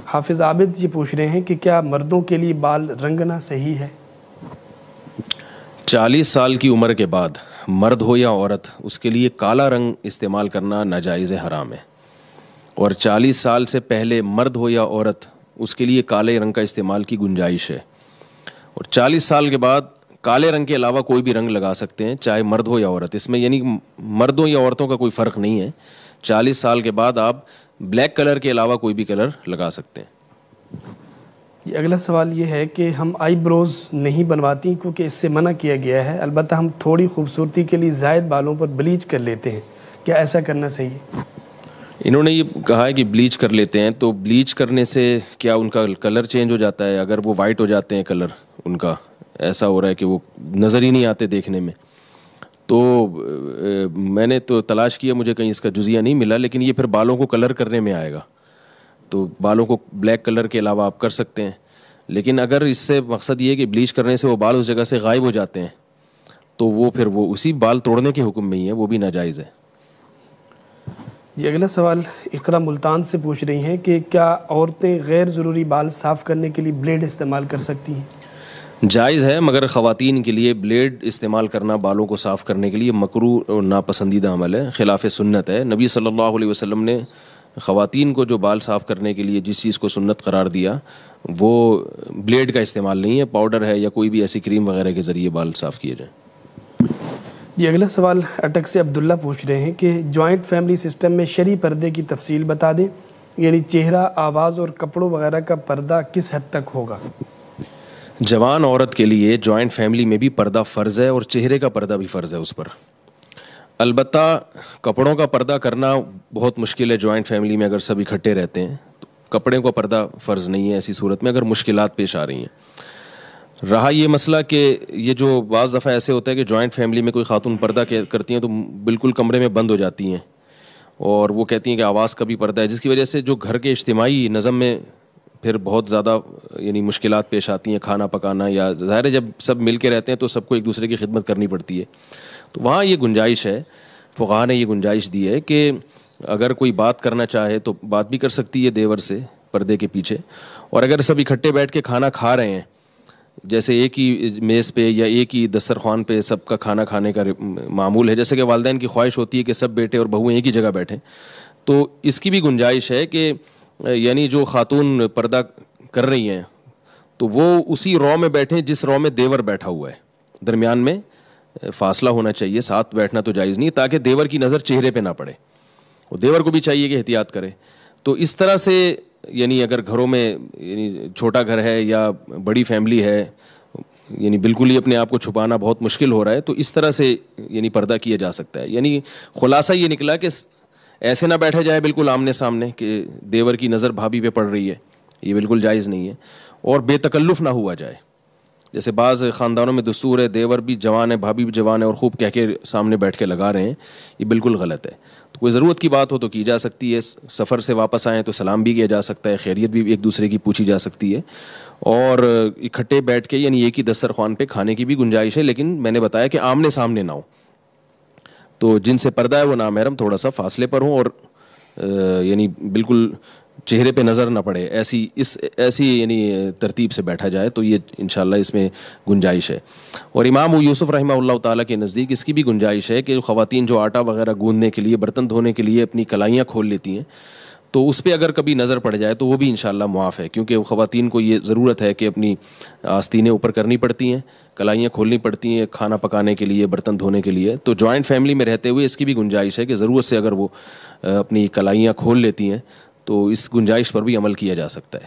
حافظ عابد یہ پوچھ رہے ہیں کہ کیا مردوں کے لیے بال رنگنا صحیح ہے؟ 40 سال کی عمر کے بعد مرد ہو یا عورت اس کے لیے کالا رنگ استعمال کرنا ناجائز حرام ہے، اور 40 سال سے پہلے مرد ہو یا عورت اس کے لیے کالے رنگ کا استعمال کی گنجائش ہے، اور 40 سال کے بعد کالے رنگ کے علاوہ کوئی بھی رنگ لگا سکتے ہیں، چاہے مرد ہو یا عورت، اس میں یعنی مردوں یا عورتوں کا کوئی فرق نہیں ہے۔ 40 سال کے بعد آپ بلیک کلر کے علاوہ کوئی بھی کلر لگا سکتے ہیں۔ اگلا سوال یہ ہے کہ ہم آئی بروز نہیں بنواتی کیونکہ اس سے منع کیا گیا ہے، البتہ ہم تھوڑی خوبصورتی کے لیے زائد بالوں پر بلیچ کر لیتے ہیں، کیا ایسا کرنا صحیح ہے؟ انہوں نے یہ کہا ہے کہ بلیچ کر لیتے ہیں، تو بلیچ کرنے سے کیا ان کا کلر چینج ہو جاتا ہے؟ اگر وہ وائٹ ہو جاتے ہیں کلر ان کا، ایسا ہو رہا ہے کہ وہ نظر ہی نہیں آتے دیکھنے میں، تو میں نے تو تلاش کیا، مجھے کہیں اس کا جزیہ نہیں ملا، لیکن یہ پھر بالوں کو کلر کرنے میں آئے گا، تو بالوں کو بلیک کلر کے علاوہ آپ کر سکتے ہیں، لیکن اگر اس سے مقصد یہ ہے کہ بلیچ کرنے سے وہ بال اس جگہ سے غائب ہو جاتے ہیں تو وہ پھر وہ اسی بال توڑنے کے حکم میں ہی ہے، وہ بھی ناجائز ہے۔ جی اگلا سوال اقرا ملتان سے پوچھ رہی ہیں کہ کیا عورتیں غیر ضروری بال صاف کرنے کے لیے بلیڈ استعمال کر سکتی ہیں؟ جائز ہے، مگر خواتین کے لیے بلیڈ استعمال کرنا بالوں کو صاف کرنے کے لیے مکروہ اور ناپسندیدہ عمل ہے، خلاف سنت ہے۔ نبی صلی اللہ علیہ وسلم نے خواتین کو جو بال صاف کرنے کے لیے جس چیز کو سنت قرار دیا وہ بلیڈ کا استعمال نہیں ہے، پاؤڈر ہے یا کوئی بھی ایسی کریم وغیرہ کے ذریعے بال صاف کیے جائیں۔ جی اگلا سوال اٹک سے عبداللہ پوچھ رہے ہیں کہ جوائنٹ فیملی سسٹم میں شرعی پردے کی تفصیل بتا دیں، یعنی چہرہ، آواز اور کپڑوں وغیرہ کا پردہ کس حد تک ہوگا؟ جوان عورت کے لیے جوائنٹ فیملی میں بھی پردہ فرض ہے اور چہرے کا پردہ بھی فرض ہے اس پر، البتہ کپڑوں کا پردہ کرنا بہت مشکل ہے۔ جوائنٹ فیملی میں اگر سب اکٹھے رہتے ہیں تو کپڑے کا پردہ فرض نہیں ہے ایسی صورت میں، اگر مشکلات پیش آ رہی ہیں۔ رہا یہ مسئلہ کہ یہ جو بعض دفعہ ایسے ہوتا ہے کہ جوائنٹ فیملی میں کوئی خاتون پردہ کرتی ہیں تو بالکل کمرے میں بند ہو جاتی ہیں اور وہ کہتی ہیں کہ آواز کا بھی پردہ ہے، جس کی وجہ سے جو گھر کے اجتماعی نظم میں پھر بہت زیادہ یعنی مشکلات پیش آتی ہیں، کھانا پکانا، یا ظاہر ہے جب سب مل کے رہتے ہیں تو سب کو ایک دوسرے کی خدمت کرنی پڑتی ہے، تو وہاں یہ گنجائش ہے، فقہا نے یہ گنجائش دی ہے کہ اگر کوئی بات کرنا چاہے تو بات بھی کر سکتی ہے دیور سے پردے کے پیچھے، اور اگر سب اکٹھے بیٹھ کے کھانا کھا رہے ہیں، جیسے ایک ہی میز پہ یا ایک ہی دسترخوان پہ سب کا کھانا کھانے کا معمول ہے، جیسے کہ والدین کی خواہش ہوتی ہے کہ سب بیٹے اور بہویں ایک ہی جگہ بیٹھیں، تو اس کی بھی گنجائش ہے کہ یعنی جو خاتون پردہ کر رہی ہیں تو وہ اسی رو میں بیٹھیں جس رو میں دیور بیٹھا ہوا ہے، درمیان میں فاصلہ ہونا چاہیے، ساتھ بیٹھنا تو جائز نہیں، تاکہ دیور کی نظر چہرے پہ نہ پڑے، اور دیور کو بھی چاہیے کہ احتیاط کرے۔ تو اس طرح سے یعنی اگر گھروں میں یعنی چھوٹا گھر ہے یا بڑی فیملی ہے، یعنی بالکل ہی اپنے آپ کو چھپانا بہت مشکل ہو رہا ہے، تو اس طرح سے یعنی پردہ کیا جا سکتا ہے۔ یعنی خلاصہ یہ نکلا کہ ایسے نہ بیٹھا جائے بالکل آمنے سامنے کہ دیور کی نظر بھابھی پہ پڑ رہی ہے، یہ بالکل جائز نہیں ہے، اور بے تکلف نہ ہوا جائے، جیسے بعض خاندانوں میں دستور ہے دیور بھی جوان ہے، بھابھی بھی جوان ہے، اور خوب کہہ کے سامنے بیٹھ کے لگا رہے ہیں، یہ بالکل غلط ہے۔ تو کوئی ضرورت کی بات ہو تو کی جا سکتی ہے، سفر سے واپس آئیں تو سلام بھی کیا جا سکتا ہے، خیریت بھی ایک دوسرے کی پوچھی جا سکتی ہے، اور اکٹھے بیٹھ کے یعنی ایک ہی دسترخوان پہ کھانے کی بھی گنجائش ہے، لیکن میں نے بتایا کہ آمنے سامنے نہ ہو، تو جن سے پردہ ہے وہ نامحرم تھوڑا سا فاصلے پر ہوں، اور یعنی بالکل چہرے پہ نظر نہ پڑے، ایسی یعنی ترتیب سے بیٹھا جائے، تو یہ انشاءاللہ اس میں گنجائش ہے۔ اور امام یوسف رحمہ اللہ تعالیٰ کے نزدیک اس کی بھی گنجائش ہے کہ خواتین جو آٹا وغیرہ گوندنے کے لیے، برتن دھونے کے لیے اپنی کلائیاں کھول لیتی ہیں، تو اس پہ اگر کبھی نظر پڑ جائے تو وہ بھی انشاءاللہ معاف ہے، کیونکہ خواتین کو یہ ضرورت ہے کہ اپنی آستینیں اوپر کرنی پڑتی ہیں، کلائیاں کھولنی پڑتی ہیں کھانا پکانے کے لیے، برتن دھونے کے لیے، تو جوائنٹ فیملی میں رہتے ہوئے اس کی بھی گنجائش ہے کہ ضرورت سے اگر وہ اپنی کلائیاں کھول لیتی ہیں تو اس گنجائش پر بھی عمل کیا جا سکتا ہے۔